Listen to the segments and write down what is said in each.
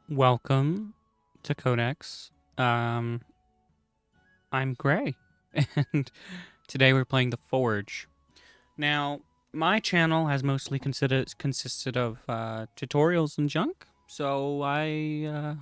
Welcome to Codex. I'm Gray, and today we're playing The Forge. Now, my channel has mostly consisted of tutorials and junk, so why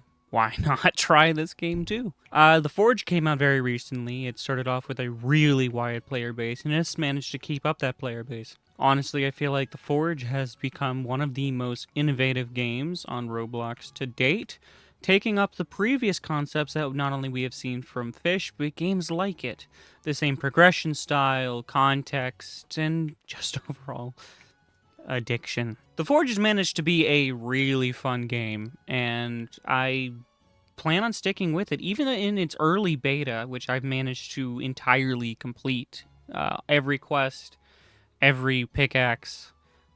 not try this game too? The Forge came out very recently. It started off with a really wide player base, and it's managed to keep up that player base. Honestly, I feel like The Forge has become one of the most innovative games on Roblox to date, taking up the previous concepts that not only we have seen from Fish, but games like it. The same progression style, context, and just overall addiction. The Forge has managed to be a really fun game, and I plan on sticking with it, even in its early beta, which I've managed to entirely complete. Every quest, every pickaxe,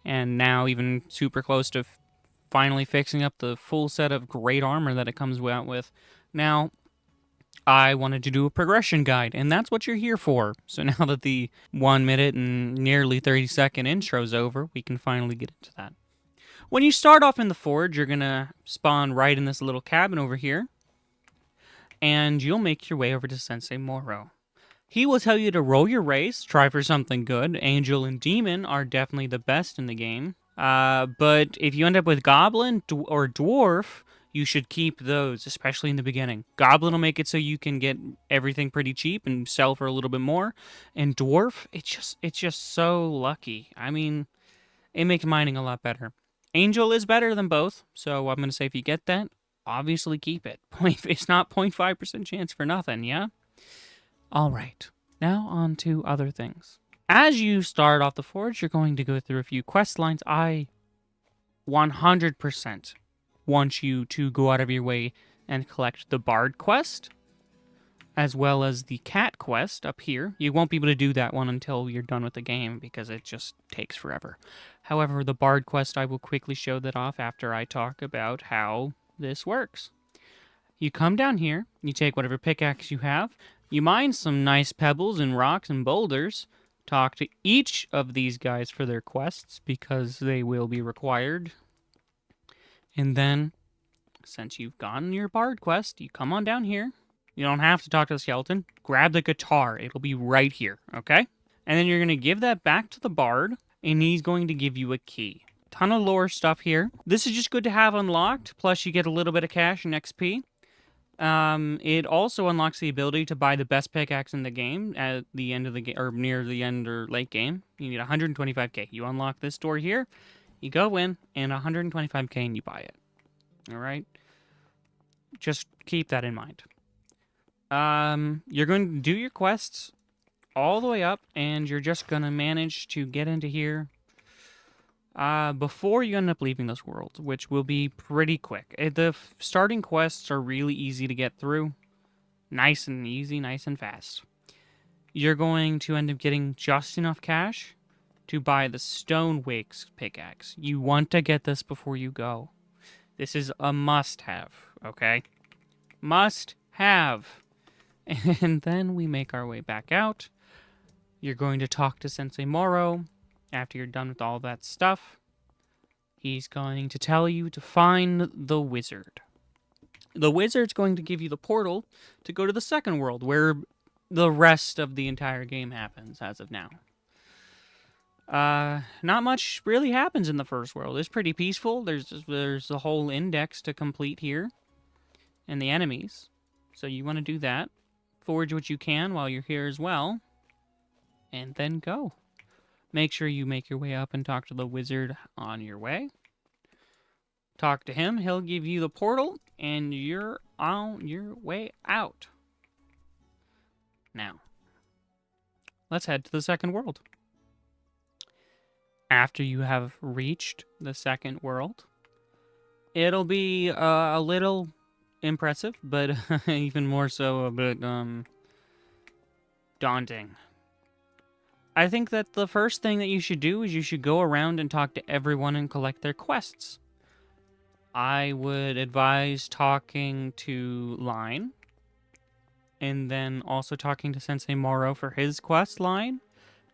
and now even super close to finally fixing up the full set of great armor that it comes out with. Now, I wanted to do a progression guide, and that's what you're here for. So now that the 1 minute and nearly 30-second intro's over, we can finally get into that. When you start off in the Forge, you're going to spawn right in this little cabin over here, and you'll make your way over to Sensei Moro. He will tell you to roll your race, try for something good. Angel and Demon are definitely the best in the game. But if you end up with Goblin or Dwarf, you should keep those, especially in the beginning. Goblin will make it so you can get everything pretty cheap and sell for a little bit more. And Dwarf, it's just so lucky. I mean, it makes mining a lot better. Angel is better than both, so I'm going to say if you get that, obviously keep it. It's not 0.5% chance for nothing, yeah? All right, now on to other things. As you start off the Forge, you're going to go through a few quest lines. I 100% want you to go out of your way and collect the Bard quest, as well as the Cat quest up here. You won't be able to do that one until you're done with the game, because it just takes forever. However, the Bard quest, I will quickly show that off after I talk about how this works. You come down here, you take whatever pickaxe you have, you mine some nice pebbles and rocks and boulders, talk to each of these guys for their quests, because they will be required. And then, since you've gotten your Bard quest, you come on down here. You don't have to talk to the skeleton. Grab the guitar. It'll be right here, okay? And then you're going to give that back to the Bard, and he's going to give you a key. Ton of lore stuff here. This is just good to have unlocked, plus you get a little bit of cash and XP. It also unlocks the ability to buy the best pickaxe in the game at the end of the game, or near the end or late game. You need 125k. You unlock this door here, you go in, and 125k, and you buy it. All right? Just keep that in mind. You're going to do your quests all the way up, and you're just going to manage to get into here before you end up leaving this world, which will be pretty quick. The starting quests are really easy to get through. Nice and easy, nice and fast. You're going to end up getting just enough cash to buy the Stone Wakes pickaxe. You want to get this before you go. This is a must-have, okay? Must-have. And then we make our way back out. You're going to talk to Sensei Moro. After you're done with all that stuff, he's going to tell you to find the wizard. The wizard's going to give you the portal to go to the second world, where the rest of the entire game happens as of now. Not much really happens in the first world. It's pretty peaceful. There's a whole index to complete here, and the enemies. So you want to do that. Forge what you can while you're here as well, and then go. Make sure you make your way up and talk to the wizard on your way. Talk to him. He'll give you the portal, and you're on your way out. Now, let's head to the second world. After you have reached the second world, it'll be a little impressive, but even more so a bit daunting. I think that the first thing that you should do is you should go around and talk to everyone and collect their quests. I would advise talking to Line, and then also talking to Sensei Moro for his quest line.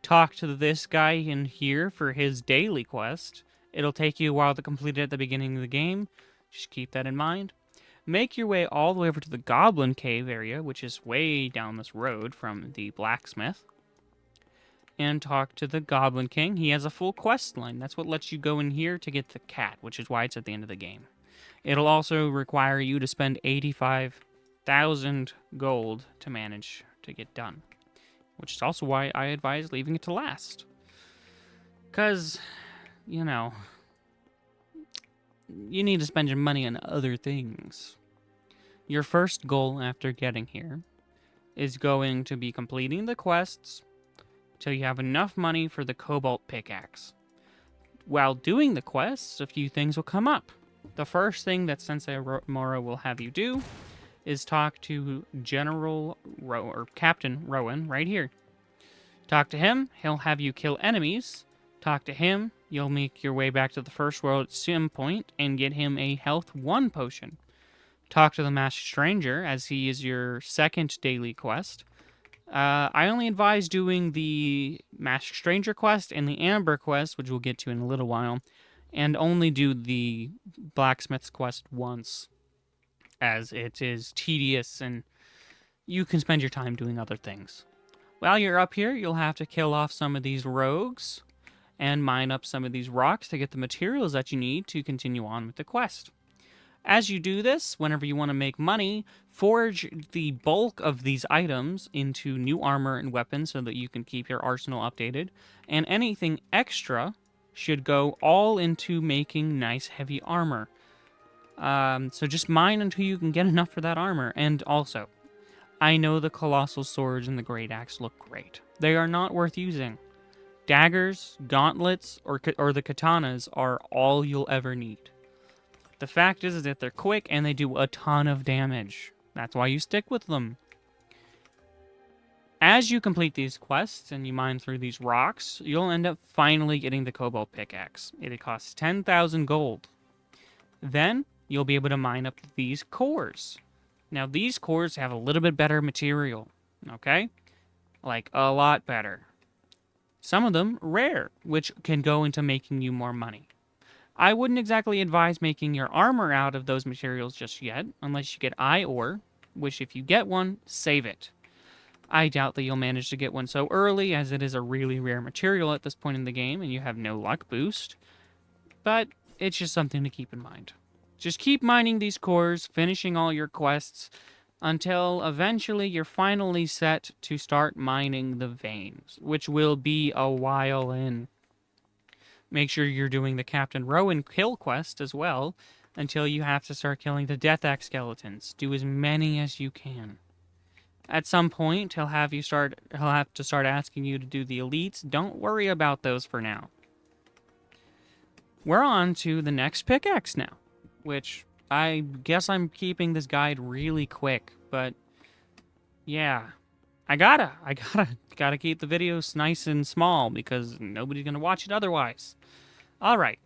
Talk to this guy in here for his daily quest. It'll take you a while to complete it at the beginning of the game. Just keep that in mind. Make your way all the way over to the Goblin Cave area, which is way down this road from the blacksmith, and talk to the Goblin King. He has a full quest line. That's what lets you go in here to get the cat, which is why it's at the end of the game. It'll also require you to spend 85,000 gold to manage to get done, which is also why I advise leaving it to last. Because, you know, you need to spend your money on other things. Your first goal after getting here is going to be completing the quests till you have enough money for the cobalt pickaxe. While doing the quests, a few things will come up. The first thing that Sensei Moro will have you do is talk to Captain Rowan right here. Talk to him, he'll have you kill enemies. Talk to him, you'll make your way back to the first world sim point and get him a health 1 potion. Talk to the Masked Stranger, as he is your second daily quest. I only advise doing the Masked Stranger quest and the Amber quest, which we'll get to in a little while, and only do the Blacksmith's quest once, as it is tedious and you can spend your time doing other things. While you're up here, you'll have to kill off some of these rogues and mine up some of these rocks to get the materials that you need to continue on with the quest. As you do this, whenever you want to make money, forge the bulk of these items into new armor and weapons so that you can keep your arsenal updated, and anything extra should go all into making nice heavy armor. So just mine until you can get enough for that armor. And also, I know the Colossal Swords and the Great Axe look great. They are not worth using. Daggers, gauntlets, or the katanas are all you'll ever need. The fact is that they're quick and they do a ton of damage. That's why you stick with them. As you complete these quests and you mine through these rocks, you'll end up finally getting the cobalt pickaxe. It costs 10,000 gold. Then you'll be able to mine up these cores. Now these cores have a little bit better material, okay? Like a lot better. Some of them rare, which can go into making you more money. I wouldn't exactly advise making your armor out of those materials just yet, unless you get eye ore, which if you get one, save it. I doubt that you'll manage to get one so early, as it is a really rare material at this point in the game, and you have no luck boost. But it's just something to keep in mind. Just keep mining these cores, finishing all your quests, until eventually you're finally set to start mining the veins, which will be a while in. Make sure you're doing the Captain Rowan kill quest as well, until you have to start killing the Death Axe skeletons. Do as many as you can. At some point, he'll have to start asking you to do the elites. Don't worry about those for now. We're on to the next pickaxe now, which I guess I'm keeping this guide really quick, but yeah, I gotta keep the videos nice and small because nobody's gonna watch it otherwise. All right,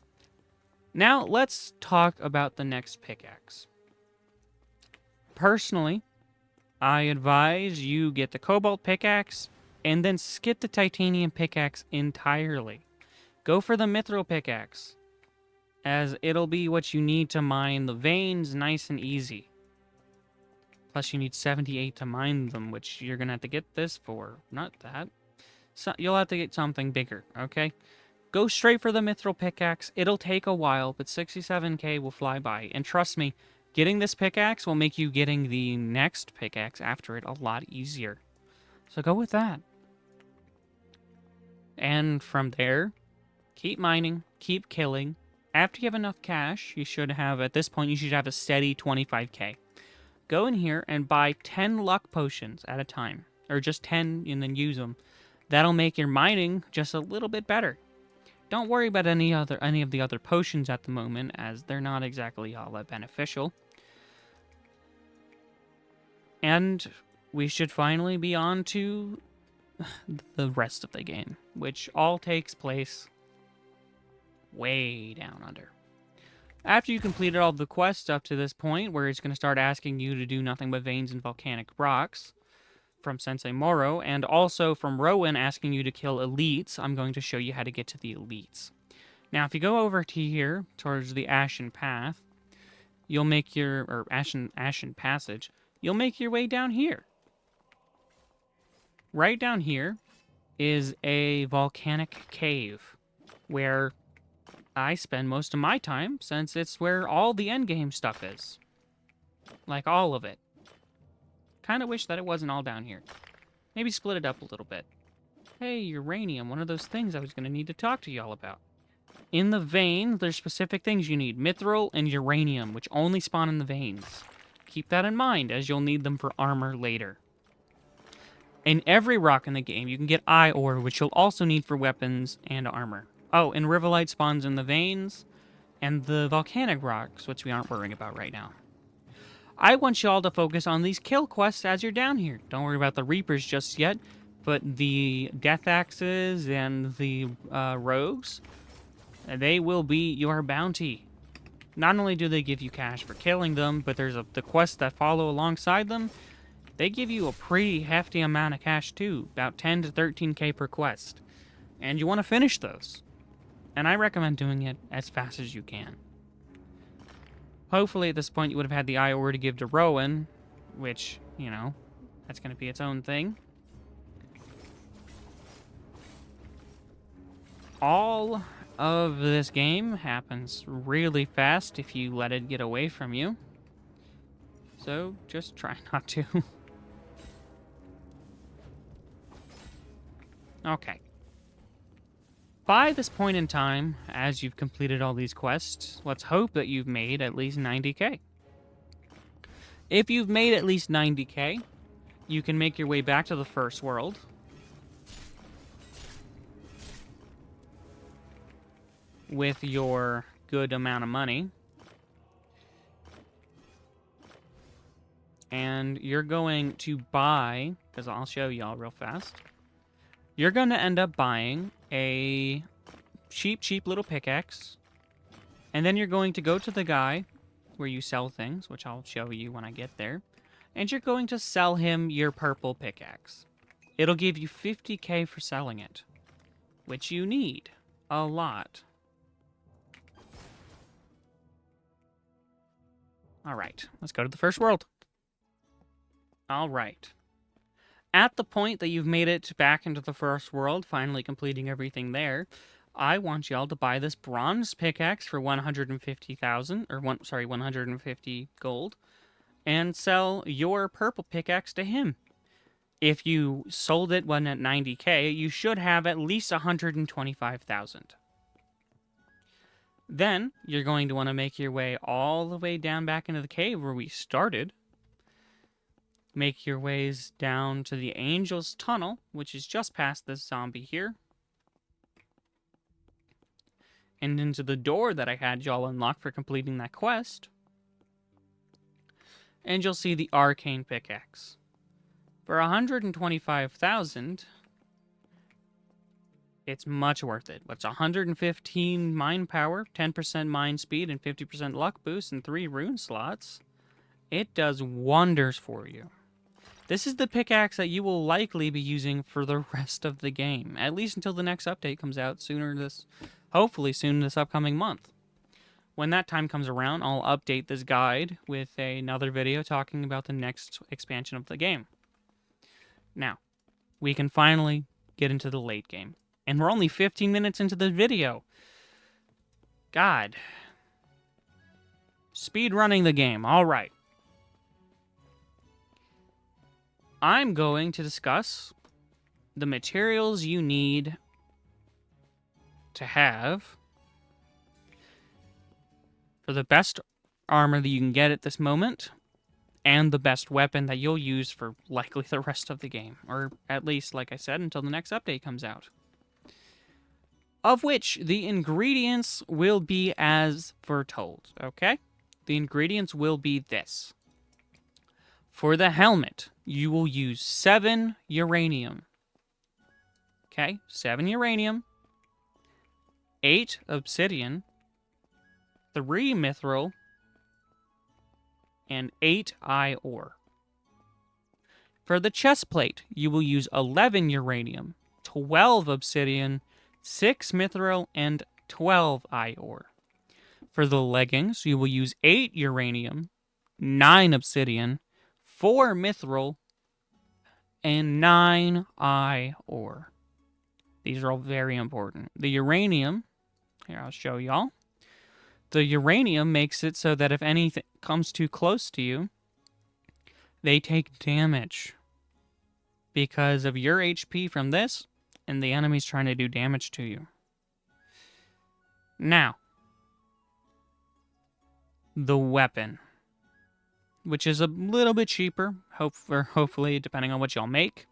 now let's talk about the next pickaxe. Personally, I advise you get the cobalt pickaxe and then skip the titanium pickaxe entirely. Go for the mithril pickaxe, as it'll be what you need to mine the veins nice and easy. Plus you need 78 to mine them, which you're gonna have to get this for. Not that. So you'll have to get something bigger, okay? Go straight for the mithril pickaxe. It'll take a while, but 67k will fly by. And trust me, getting this pickaxe will make you getting the next pickaxe after it a lot easier. So go with that. And from there, keep mining, keep killing. After you have enough cash, at this point, you should have a steady 25k. Go in here and buy 10 luck potions at a time. Or just 10 and then use them. That'll make your mining just a little bit better. Don't worry about any of the other potions at the moment, as they're not exactly all that beneficial. And we should finally be on to the rest of the game, which all takes place way down under. After you completed all the quests up to this point, where it's going to start asking you to do nothing but veins and volcanic rocks, from Sensei Moro, and also from Rowan asking you to kill elites, I'm going to show you how to get to the elites. Now, if you go over to here, towards the Ashen Path, you'll make your, or Ashen Passage, you'll make your way down here. Right down here is a volcanic cave where I spend most of my time, since it's where all the endgame stuff is. Like, all of it. Kind of wish that it wasn't all down here. Maybe split it up a little bit. Hey, uranium, one of those things I was going to need to talk to y'all about. In the veins, there's specific things you need. Mithril and uranium, which only spawn in the veins. Keep that in mind, as you'll need them for armor later. In every rock in the game, you can get eye ore, which you'll also need for weapons and armor. Oh, and Riverlight spawns in the veins, and the volcanic rocks, which we aren't worrying about right now. I want y'all to focus on these kill quests as you're down here. Don't worry about the Reapers just yet, but the Death Axes and the Rogues, they will be your bounty. Not only do they give you cash for killing them, but there's the quests that follow alongside them. They give you a pretty hefty amount of cash too, about 10 to 13k per quest. And you want to finish those. And I recommend doing it as fast as you can. Hopefully at this point you would have had the eye ore to give to Rowan, which, you know, that's going to be its own thing. All of this game happens really fast if you let it get away from you. So just try not to. Okay. By this point in time, as you've completed all these quests, let's hope that you've made at least 90k. If you've made at least 90k, you can make your way back to the first world. With your good amount of money. And you're going to buy, because I'll show y'all real fast. You're going to end up buying a cheap little pickaxe. And then you're going to go to the guy where you sell things, which I'll show you when I get there. And you're going to sell him your purple pickaxe. It'll give you 50k for selling it, which you need a lot. Alright, let's go to the first world. Alright. At the point that you've made it back into the first world, finally completing everything there, I want y'all to buy this bronze pickaxe for 150,000, or 150 gold, and sell your purple pickaxe to him. If you sold it when at 90k, you should have at least 125,000. Then, you're going to want to make your way all the way down back into the cave where we started. Make your ways down to the Angel's Tunnel, which is just past this zombie here. And into the door that I had y'all unlock for completing that quest. And you'll see the Arcane Pickaxe. For 125,000, it's much worth it. It's 115 mine power, 10% mine speed, and 50% luck boost, and 3 rune slots. It does wonders for you. This is the pickaxe that you will likely be using for the rest of the game, at least until the next update comes out hopefully soon this upcoming month. When that time comes around, I'll update this guide with another video talking about the next expansion of the game. Now, we can finally get into the late game. And we're only 15 minutes into the video. God. Speed running the game. All right. I'm going to discuss the materials you need to have for the best armor that you can get at this moment, and the best weapon that you'll use for likely the rest of the game, or at least, like I said, until the next update comes out. Of which the ingredients will be as foretold, okay? The ingredients will be this. For the helmet, you will use 7 uranium. Okay, 7 uranium, 8 obsidian, 3 mithril, and 8 eye ore. For the chest plate, you will use 11 uranium, 12 obsidian, 6 mithril, and 12 eye ore. For the leggings, you will use 8 uranium, 9 obsidian, 4 mithril, and 9 ore. These are all very important. The uranium, here I'll show y'all. The uranium makes it so that if anything comes too close to you, they take damage because of your HP from this, and the enemy's trying to do damage to you. Now, the weapon, which is a little bit cheaper, hopefully, depending on what y'all make.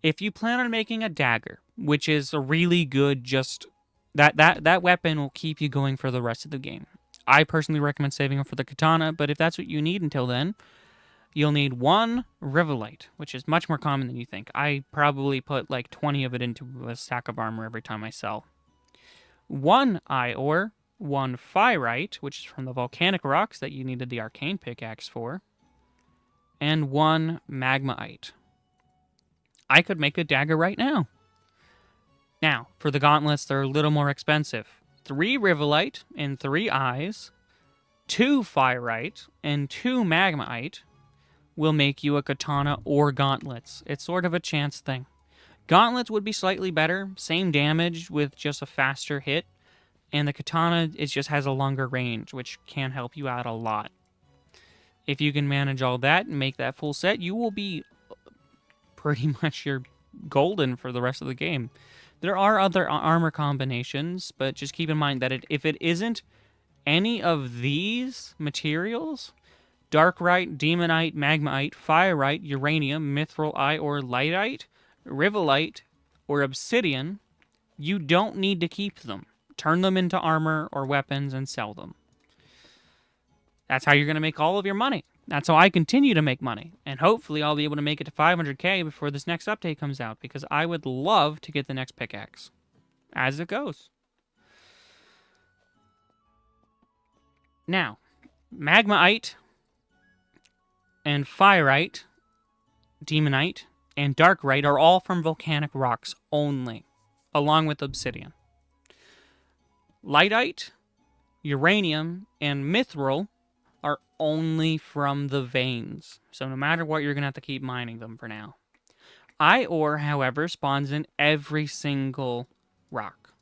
If you plan on making a dagger, which is a really good, just that weapon will keep you going for the rest of the game. I personally recommend saving it for the katana, but if that's what you need until then, you'll need 1 rivelite, which is much more common than you think. I probably put like 20 of it into a stack of armor every time I sell. 1 ore, 1 pyrite, which is from the volcanic rocks that you needed the arcane pickaxe for, and 1 magmaite. I could make a dagger right now. Now, for the gauntlets, they're a little more expensive. 3 rivelite and 3 eyes, 2 pyrite, and 2 magmaite will make you a katana or gauntlets. It's sort of a chance thing. Gauntlets would be slightly better, same damage with just a faster hit, and the katana, it just has a longer range, which can help you out a lot. If you can manage all that and make that full set, you will be pretty much you're golden for the rest of the game. There are other armor combinations, but just keep in mind that if it isn't any of these materials, darkrite, demonite, magmaite, firite, uranium, mithril, or lightite, rivelite, or obsidian, you don't need to keep them. Turn them into armor or weapons and sell them. That's how you're going to make all of your money. That's how I continue to make money. And hopefully I'll be able to make it to 500k before this next update comes out, because I would love to get the next pickaxe as it goes. Now, magmaite and firite, demonite, and darkrite are all from volcanic rocks only, along with obsidian. Lightite, uranium, and mithril are only from the veins. So no matter what, you're going to have to keep mining them for now. Ore, however, spawns in every single rock,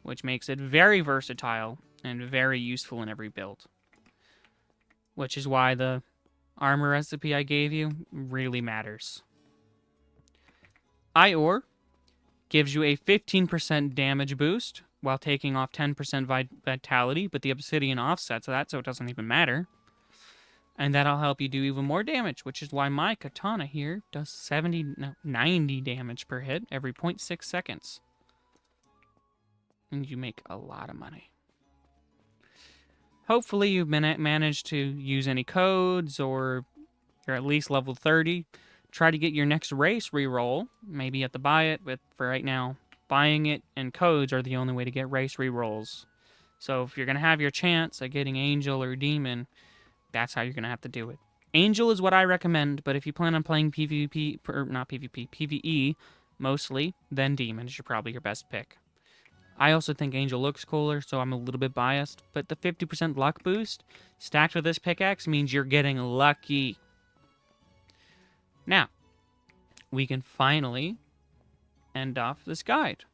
which makes it very versatile and very useful in every build. Which is why the armor recipe I gave you really matters. Ore gives you a 15% damage boost while taking off 10% vitality, but the obsidian offsets that, so it doesn't even matter. And that'll help you do even more damage, which is why my katana here does 90 damage per hit every 0.6 seconds. And you make a lot of money. Hopefully you've managed to use any codes, or you're at least level 30. Try to get your next race reroll. Maybe you have to buy it, but for right now, buying it and codes are the only way to get race rerolls. So if you're going to have your chance at getting Angel or Demon, that's how you're going to have to do it. Angel is what I recommend, but if you plan on playing PvP, or not PvP, PvE mostly, then Demon is probably your best pick. I also think Angel looks cooler, so I'm a little bit biased, but the 50% luck boost stacked with this pickaxe means you're getting lucky. Now, we can finally end off this guide.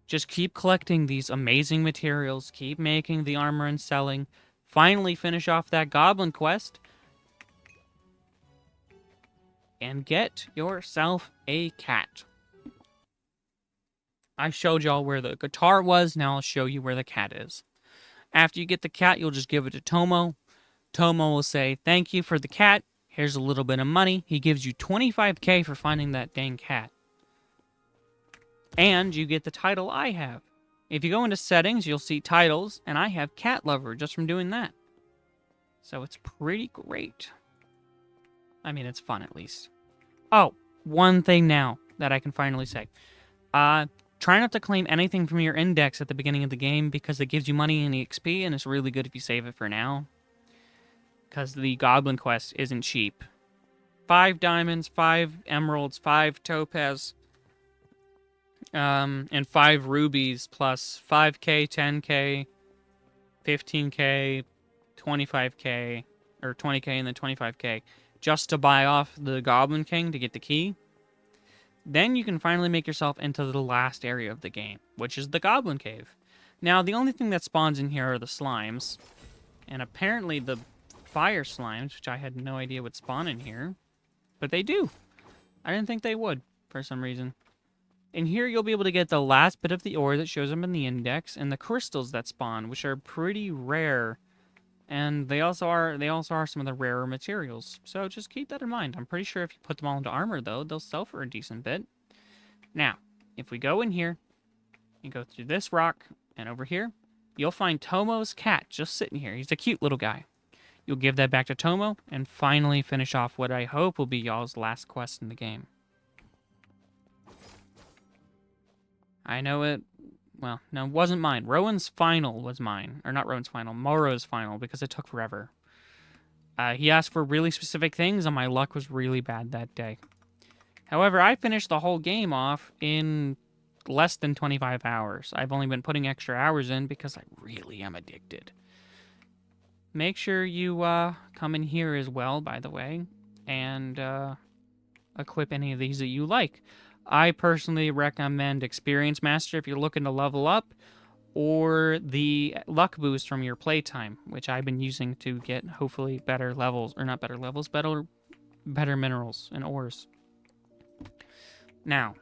Just keep collecting these amazing materials, keep making the armor and selling, finally finish off that goblin quest, and get yourself a cat. I showed y'all where the guitar was, now I'll show you where the cat is. After you get the cat, you'll just give it to Tomo. Tomo will say, "Thank you for the cat. Here's a little bit of money." He gives you 25k for finding that dang cat. And you get the title I have. If you go into settings, you'll see titles, and I have Cat Lover just from doing that. So it's pretty great. I mean, it's fun at least. Oh, one thing now that I can finally say. Try not to claim anything from your index at the beginning of the game, because it gives you money and EXP, and it's really good if you save it for now. Because the Goblin Quest isn't cheap. 5 diamonds, 5 emeralds, 5 topaz. And 5 rubies plus 5k, 10k, 15k, 25k, or 20k and then 25k, just to buy off the Goblin King to get the key. Then you can finally make yourself into the last area of the game, which is the Goblin Cave. Now, the only thing that spawns in here are the slimes, and apparently the fire slimes, which I had no idea would spawn in here, but they do. I didn't think they would, for some reason. In here, you'll be able to get the last bit of the ore that shows up in the index, and the crystals that spawn, which are pretty rare. And they also are some of the rarer materials. So just keep that in mind. I'm pretty sure if you put them all into armor, though, they'll sell for a decent bit. Now, if we go in here, you go through this rock, and over here, you'll find Tomo's cat just sitting here. He's a cute little guy. You'll give that back to Tomo, and finally finish off what I hope will be y'all's last quest in the game. I know it... Well, no, it wasn't mine. Rowan's final was mine. Or not Rowan's final, Moro's final, because it took forever. He asked for really specific things, and my luck was really bad that day. However, I finished the whole game off in less than 25 hours. I've only been putting extra hours in because I really am addicted. Make sure you come in here as well, by the way, and equip any of these that you like. I personally recommend Experience Master if you're looking to level up, or the luck boost from your playtime, which I've been using to get hopefully better levels, or not better levels, better minerals and ores. Now,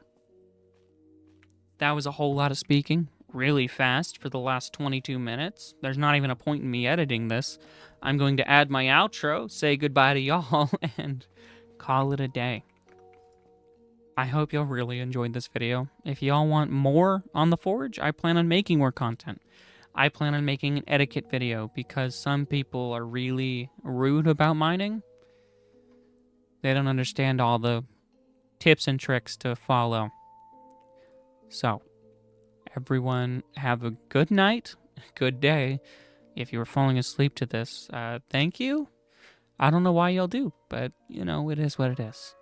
that was a whole lot of speaking, really fast for the last 22 minutes. There's not even a point in me editing this. I'm going to add my outro, say goodbye to y'all, and call it a day. I hope y'all really enjoyed this video. If y'all want more on the Forge, I plan on making more content. I plan on making an etiquette video because some people are really rude about mining. They don't understand all the tips and tricks to follow. So, everyone have a good night, good day. If you were falling asleep to this, thank you. I don't know why y'all do, but, you know, it is what it is.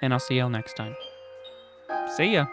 And I'll see y'all next time. See ya!